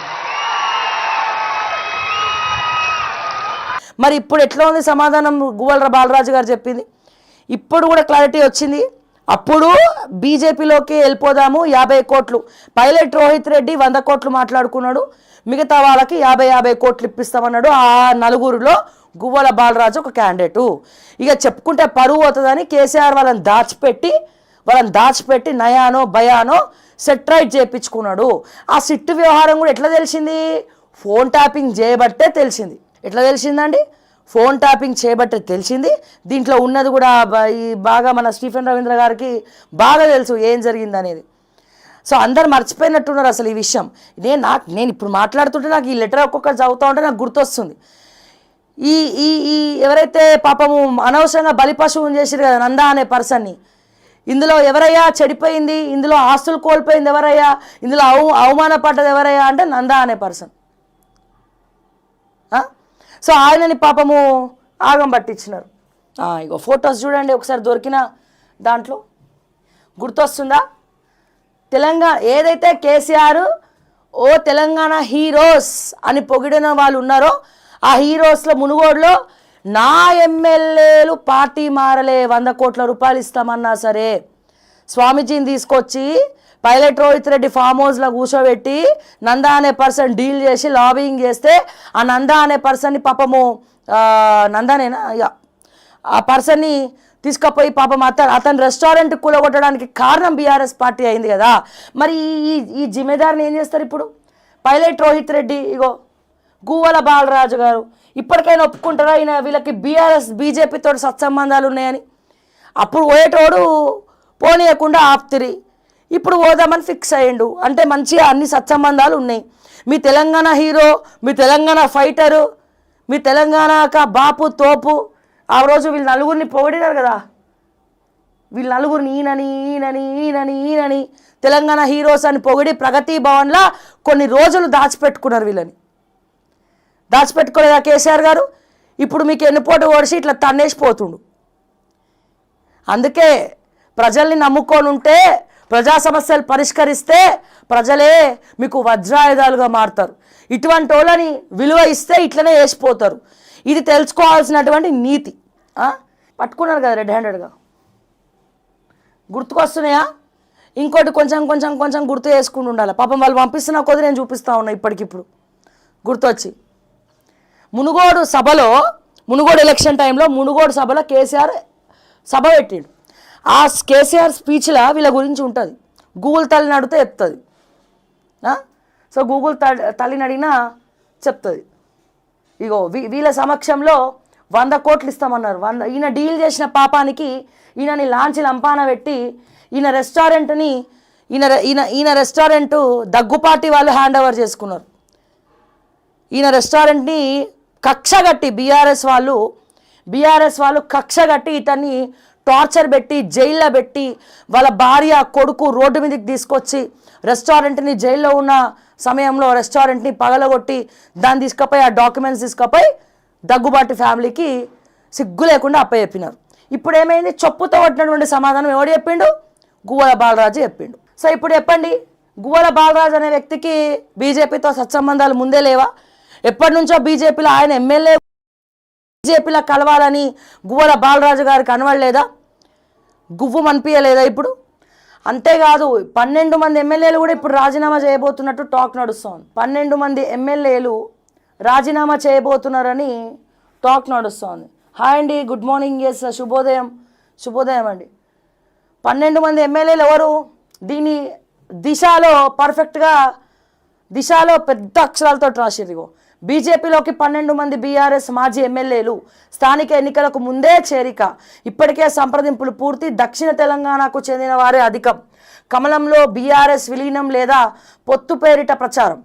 A: మరి ఇప్పుడు ఎట్లా ఉంది సమాధానం? గువ్వల బాలరాజు గారు చెప్పింది ఇప్పుడు కూడా క్లారిటీ వచ్చింది. అప్పుడు బీజేపీలోకి వెళ్ళిపోదాము, 50 కోట్లు పైలట్ రోహిత్ రెడ్డి 100 కోట్లు మాట్లాడుకున్నాడు, మిగతా వాళ్ళకి 50 కోట్లు ఇప్పిస్తామన్నాడు. ఆ నలుగురిలో గువ్వల బాలరాజు ఒక క్యాండిడేటు. ఇక చెప్పుకుంటే పరువు అవుతుందని కేసీఆర్ వాళ్ళని దాచిపెట్టి నయానో భయానో సెట్రైట్ చేయించుకున్నాడు. ఆ సిట్టు వ్యవహారం కూడా ఎట్లా తెలిసింది? ఫోన్ ట్యాపింగ్ చేయబట్టే తెలిసింది. ఎట్లా తెలిసిందండి? ఫోన్ ట్యాపింగ్ చేయబట్టే తెలిసింది. దీంట్లో ఉన్నది కూడా బాగా మన స్టీఫెన్ రవీంద్ర గారికి బాగా తెలుసు ఏం జరిగింది అనేది. సో అందరు మర్చిపోయినట్టున్నారు అసలు ఈ విషయం. నేను ఇప్పుడు మాట్లాడుతుంటే నాకు ఈ లెటర్ ఒక్కొక్కటి చదువుతూ ఉంటే నాకు గుర్తొస్తుంది. ఈ ఈ ఈ ఎవరైతే పాపము అనవసరంగా బలిపశువుని చేసిరు కదా నందా అనే పర్సన్ని, ఇందులో ఎవరయ్యా చెడిపోయింది, ఇందులో ఆస్తులు కోల్పోయింది ఎవరయ్యా, ఇందులో అవమానపడ్డది ఎవరయ్యా అంటే నందా అనే పర్సన్. సో ఆయనని పాపము ఆగం పట్టించినారు. ఇగో ఫొటోస్ చూడండి ఒకసారి, దొరికిన దాంట్లో గుర్తొస్తుందా? తెలంగాణ ఏదైతే కేసీఆర్ తెలంగాణ హీరోస్ అని పొగిడిన వాళ్ళు ఉన్నారో ఆ హీరోస్లో మునుగోడులో నా ఎమ్మెల్యేలు పార్టీ మారలే 100 కోట్ల రూపాయలు ఇస్తామన్నా సరే స్వామీజీని తీసుకొచ్చి పైలట్ రోహిత్ రెడ్డి ఫామ్ హౌస్లో కూర్చోబెట్టి నందా అనే పర్సన్ డీల్ చేసి లాబింగ్ చేస్తే ఆ నందా అనే పర్సన్ని పాపము నందానేనా ఆ పర్సన్ని తీసుకుపోయి పాపం అతను రెస్టారెంట్ కూలగొట్టడానికి కారణం బీఆర్ఎస్ పార్టీ అయింది కదా. మరి ఈ జిమ్మేదారిని ఏం చేస్తారు ఇప్పుడు? పైలట్ రోహిత్ రెడ్డి, ఇగో గువ్వల బాలరాజు గారు ఇప్పటికైనా ఒప్పుకుంటారా వీళ్ళకి బీజేపీతో సత్సంబంధాలు ఉన్నాయని? అప్పుడు పోయేటోడు పోనీయకుండా ఆప్తిరి, ఇప్పుడు పోదామని ఫిక్స్ అయ్యిండు అంటే మంచిగా అన్ని సత్సంబంధాలు ఉన్నాయి. మీ తెలంగాణ హీరో, మీ తెలంగాణ ఫైటరు, మీ తెలంగాణ బాపు తోపు, ఆ రోజు వీళ్ళు నలుగురిని పొగిడినారు కదా, వీళ్ళు నలుగురిని ఈయనని తెలంగాణ హీరోస్ అని పొగిడి ప్రగతి భవన్లో కొన్ని రోజులు దాచిపెట్టుకున్నారు. వీళ్ళని దాచిపెట్టుకోలేదా కేసీఆర్ గారు? ఇప్పుడు మీకు ఎన్నిపోటు ఓడిసి ఇట్లా తన్నేసిపోతుండు. అందుకే ప్రజల్ని నమ్ముకొని ఉంటే, ప్రజా సమస్యలు పరిష్కరిస్తే ప్రజలే మీకు వజ్రాయుధాలుగా మారుతారు. ఇటువంటి వాళ్ళని విలువ ఇస్తే ఇట్లనే వేసిపోతారు. ఇది తెలుసుకోవాల్సినటువంటి నీతి. పట్టుకున్నారు కదా రెడ్ హ్యాండెడ్గా, గుర్తుకొస్తున్నాయా? ఇంకోటి కొంచెం గుర్తు చేసుకుంటూ ఉండాలి. పాపం వాళ్ళు పంపిస్తున్న కొద్ది నేను చూపిస్తూ ఉన్నా ఇప్పటికిప్పుడు గుర్తొచ్చి. మునుగోడు ఎలక్షన్ టైంలో మునుగోడు సభలో కేసీఆర్ సభ పెట్టిండు. ఆ కేసీఆర్ స్పీచ్లో వీళ్ళ గురించి ఉంటుంది. గూగుల్ తల్లిని అడిగితే చెప్తుంది. సో గూగుల్ తల్లిని అడిగినా చెప్తుంది. ఇగో వీళ్ళ సమక్షంలో 100 కోట్లు ఇస్తామన్నారు. ఈయన డీల్ చేసిన పాపానికి ఈయనని లాంచి లంపాన పెట్టి ఈయన రెస్టారెంటు దగ్గుపాటి వాళ్ళు హ్యాండ్ ఓవర్ చేసుకున్నారు. ఈయన రెస్టారెంట్ని కక్షగట్టి బీఆర్ఎస్ వాళ్ళు కక్షగట్టి ఇతన్ని టార్చర్ పెట్టి జైల్లో పెట్టి వాళ్ళ భార్య కొడుకు రోడ్డు మీదకి తీసుకొచ్చి రెస్టారెంట్ని జైల్లో ఉన్న సమయంలో రెస్టారెంట్ని పగలగొట్టి దాన్ని తీసుకుపోయి ఆ డాక్యుమెంట్స్ తీసుకుపోయి దగ్గుబాటి ఫ్యామిలీకి సిగ్గు లేకుండా అప్పచెప్పినారు. ఇప్పుడు ఏమైంది? చెప్పుతో కొట్టినటువంటి సమాధానం ఎవడు చెప్పిండు? గువ్వల బాలరాజు చెప్పిండు. సో ఇప్పుడు చెప్పండి, గువ్వల బాలరాజు అనే వ్యక్తికి బీజేపీతో సత్సంబంధాలు ముందే లేవా? ఎప్పటి నుంచో బీజేపీలో ఆయన ఎమ్మెల్యే బీజేపీలో కలవాలని గువ్వల బాలరాజు గారికి అనవడలేదా? గువ్వు మనిపించలేదా ఇప్పుడు? అంతేకాదు 12 మంది ఎమ్మెల్యేలు కూడా ఇప్పుడు రాజీనామా చేయబోతున్నట్టు టాక్ నడుస్తోంది. 12 మంది ఎమ్మెల్యేలు రాజీనామా చేయబోతున్నారని టాక్ నడుస్తోంది. హాయ్ అండి, గుడ్ మార్నింగ్. ఎస్, శుభోదయం అండి. 12 మంది ఎమ్మెల్యేలు ఎవరు? దీని దిశలో పర్ఫెక్ట్గా దిశలో పెద్ద అక్షరాలతో రాసిరు. బీజేపీలోకి 12 మంది బీఆర్ఎస్ మాజీ ఎమ్మెల్యేలు స్థానిక ఎన్నికలకు ముందే చేరిక, ఇప్పటికే సంప్రదింపులు పూర్తి, దక్షిణ తెలంగాణకు చెందిన వారే అధికం, కమలంలో బీఆర్ఎస్ విలీనం లేదా పొత్తు పేరిట ప్రచారం,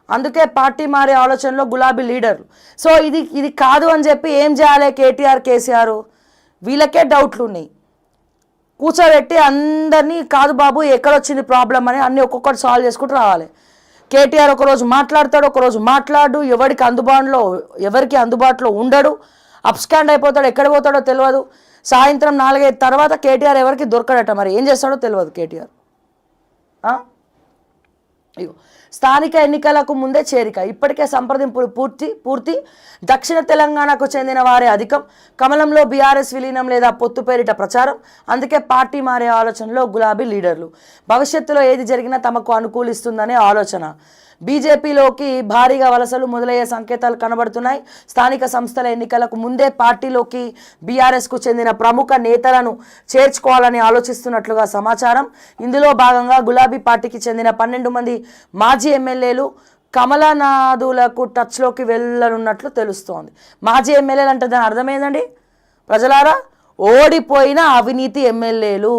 A: అందుకే పార్టీ మారే ఆలోచనలో గులాబీ లీడర్లు. సో ఇది కాదు అని చెప్పి ఏం చేయాలి కేటీఆర్ కేసీఆర్? వీళ్ళకే డౌట్లు ఉన్నాయి. కూర్చోబెట్టి అందరినీ కాదు బాబు ఎక్కడొచ్చింది ప్రాబ్లం అని అన్నీ ఒక్కొక్కటి సాల్వ్ చేసుకుంటూ రావాలి. కేటీఆర్ ఒకరోజు మాట్లాడతాడు, ఒకరోజు మాట్లాడు, ఎవరికి అందుబాటులో ఉండడు, అప్స్కాండ్ అయిపోతాడు, ఎక్కడ పోతాడో తెలియదు. సాయంత్రం 4-5 తర్వాత కేటీఆర్ ఎవరికి దొరకడట, మరి ఏం చేస్తాడో తెలియదు కేటీఆర్. అయ్యో, స్థానిక ఎన్నికలకు ముందే చేరిక, ఇప్పటికే సంప్రదింపులు పూర్తి, దక్షిణ తెలంగాణకు చెందిన వారే అధికం, కమలంలో బీఆర్ఎస్ విలీనం లేదా పొత్తు పేరిట ప్రచారం, అందుకే పార్టీ మారే ఆలోచనలో గులాబీ లీడర్లు, భవిష్యత్తులో ఏది జరిగినా తమకు అనుకూలిస్తుందనే ఆలోచన. బీజేపీలోకి భారీగా వలసలు మొదలయ్యే సంకేతాలు కనబడుతున్నాయి. స్థానిక సంస్థల ఎన్నికలకు ముందే పార్టీలోకి బీఆర్ఎస్కు చెందిన ప్రముఖ నేతలను చేర్చుకోవాలని ఆలోచిస్తున్నట్లుగా సమాచారం. ఇందులో భాగంగా గులాబీ పార్టీకి చెందిన 12 మంది మాజీ ఎమ్మెల్యేలు కమలనాథులకు టచ్లోకి వెళ్ళనున్నట్లు తెలుస్తోంది. మాజీ ఎమ్మెల్యేలు అంటే దాని అర్థమైందండి ప్రజలారా, ఓడిపోయిన అవినీతి ఎమ్మెల్యేలు.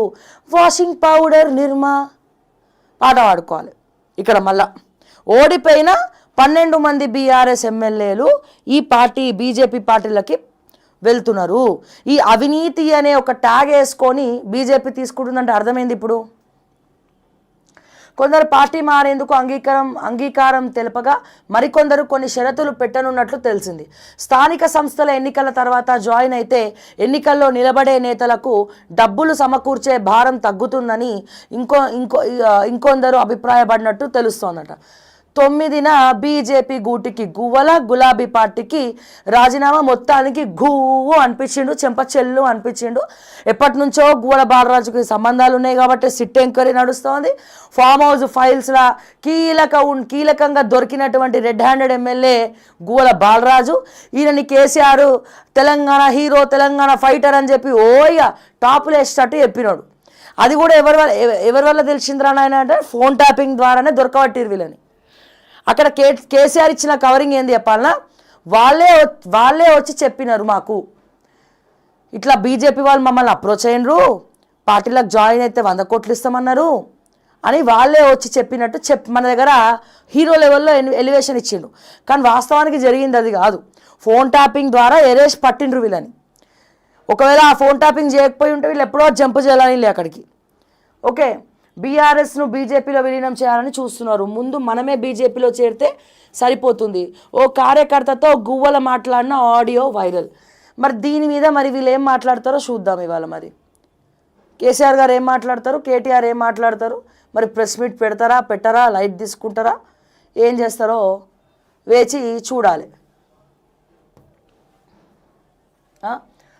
A: వాషింగ్ పౌడర్ నిర్మా పాట పాడుకోవాలి ఇక్కడ. మళ్ళా ఓడిపోయిన 12 మంది బీఆర్ఎస్ ఎమ్మెల్యేలు ఈ బీజేపీ పార్టీలకి వెళ్తున్నారు. ఈ అవినీతి అనే ఒక ట్యాగ్ వేసుకొని బీజేపీ తీసుకుంటుందంటే అర్థమైంది. ఇప్పుడు కొందరు పార్టీ మారేందుకు అంగీకారం తెలపగా మరికొందరు కొన్ని షరతులు పెట్టనున్నట్లు తెలిసింది. స్థానిక సంస్థల ఎన్నికల తర్వాత జాయిన్ అయితే ఎన్నికల్లో నిలబడే నేతలకు డబ్బులు సమకూర్చే భారం తగ్గుతుందని ఇంకొందరు అభిప్రాయపడినట్టు తెలుస్తోందట. 9న బీజేపీ గూటికి గువ్వల, గులాబీ పార్టీకి రాజీనామా, మొత్తానికి గువ్వు అనిపించిండు, చెంపచెల్లు అనిపించిండు. ఎప్పటి నుంచో గువ్వల బాలరాజుకి సంబంధాలు ఉన్నాయి కాబట్టి సిట్ ఎంక్వైరీ నడుస్తోంది. ఫామ్ హౌస్ ఫైల్స్లా కీలకంగా దొరికినటువంటి red handed MLA Guvvala Balaraju. ఈయనని కేసీఆర్ తెలంగాణ హీరో, తెలంగాణ ఫైటర్ అని చెప్పి టాపులు వేసేటట్టు చెప్పినాడు. అది కూడా ఎవరి వల్ల తెలిసిందిరా నాయన అంటే ఫోన్ ట్యాపింగ్ ద్వారానే దొరకబట్టిరు వీళ్ళని. అక్కడ కేసీఆర్ ఇచ్చిన కవరింగ్ ఏంది చెప్పాలన్నా, వాళ్ళే వచ్చి చెప్పినారు మాకు ఇట్లా బీజేపీ వాళ్ళు మమ్మల్ని అప్రోచ్ అయినరు, పార్టీలకు జాయిన్ అయితే 100 కోట్లు ఇస్తామన్నారు అని వాళ్ళే వచ్చి చెప్పినట్టు మన దగ్గర హీరో లెవెల్లో ఎలివేషన్ ఇచ్చిండు. కానీ వాస్తవానికి జరిగింది అది కాదు. ఫోన్ ట్యాపింగ్ ద్వారా ఎరేసి పట్టిండ్రు వీళ్ళని. ఒకవేళ ఆ ఫోన్ ట్యాపింగ్ చేయకపోయి ఉంటే వీళ్ళు ఎప్పుడో జంప్ చేయాలని అక్కడికి. ఓకే, బీఆర్ఎస్ను బీజేపీలో విలీనం చేయాలని చూస్తున్నారు. ముందు మనమే బీజేపీలో చేరితే సరిపోతుంది. ఓ కార్యకర్తతో గువ్వల మాట్లాడిన ఆడియో వైరల్. మరి దీని మీద మరి వీళ్ళు ఏం మాట్లాడతారో చూద్దాం ఇవాళ. మరి కేసీఆర్ గారు ఏం మాట్లాడతారు, కేటీఆర్ ఏం మాట్లాడతారు, మరి ప్రెస్ మీట్ పెడతారా పెట్టరా, లైట్ తీసుకుంటారా, ఏం చేస్తారో వేచి చూడాలి.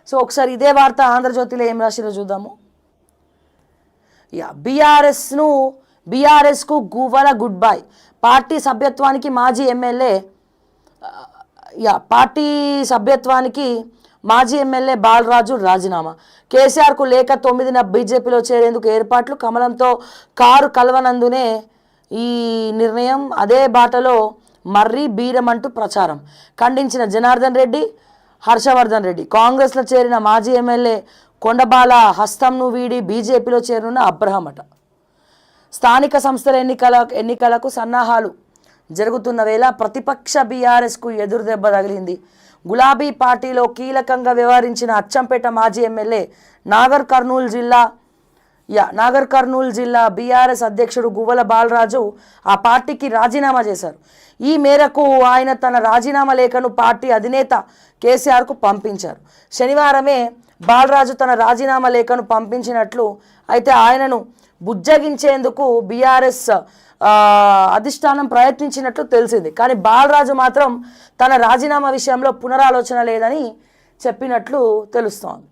A: సో ఒకసారి ఇదే వార్త ఆంధ్రజ్యోతిలో ఏం రాసిరో చూద్దాము. బీఆర్ఎస్కు గువ్వల గుడ్ బై, పార్టీ సభ్యత్వానికి మాజీ ఎమ్మెల్యే బాలరాజు రాజీనామా, కేసీఆర్కు లేఖ 9న బీజేపీలో చేరేందుకు ఏర్పాట్లు, కమలంతో కారు కలవనందునే ఈ నిర్ణయం, అదే బాటలో మర్రి బీరమంటూ ప్రచారం, ఖండించిన జనార్దన్ రెడ్డి, హర్షవర్ధన్ రెడ్డి. కాంగ్రెస్లో చేరిన మాజీ ఎమ్మెల్యే కొండబాల హస్తంను వీడి బీజేపీలో చేరున్న అబ్రహం అట. స్థానిక సంస్థల ఎన్నికలకు సన్నాహాలు జరుగుతున్న వేళ ప్రతిపక్ష బీఆర్ఎస్కు ఎదురు దెబ్బ తగిలింది. గులాబీ పార్టీలో కీలకంగా వ్యవహరించిన అచ్చంపేట మాజీ ఎమ్మెల్యే నాగర్ కర్నూలు జిల్లా బీఆర్ఎస్ అధ్యక్షుడు గువ్వల బాలరాజు ఆ పార్టీకి రాజీనామా చేశారు. ఈ మేరకు ఆయన తన రాజీనామా లేఖను పార్టీ అధినేత కేసీఆర్కు పంపించారు. శనివారమే బాలరాజు తన రాజీనామా లేఖను పంపించినట్లు, అయితే ఆయనను బుజ్జగించేందుకు బీఆర్ఎస్ అధిష్టానం ప్రయత్నించినట్లు తెలిసింది. కానీ బాలరాజు మాత్రం తన రాజీనామా విషయంలో పునరాలోచన లేదని చెప్పినట్లు తెలుస్తోంది.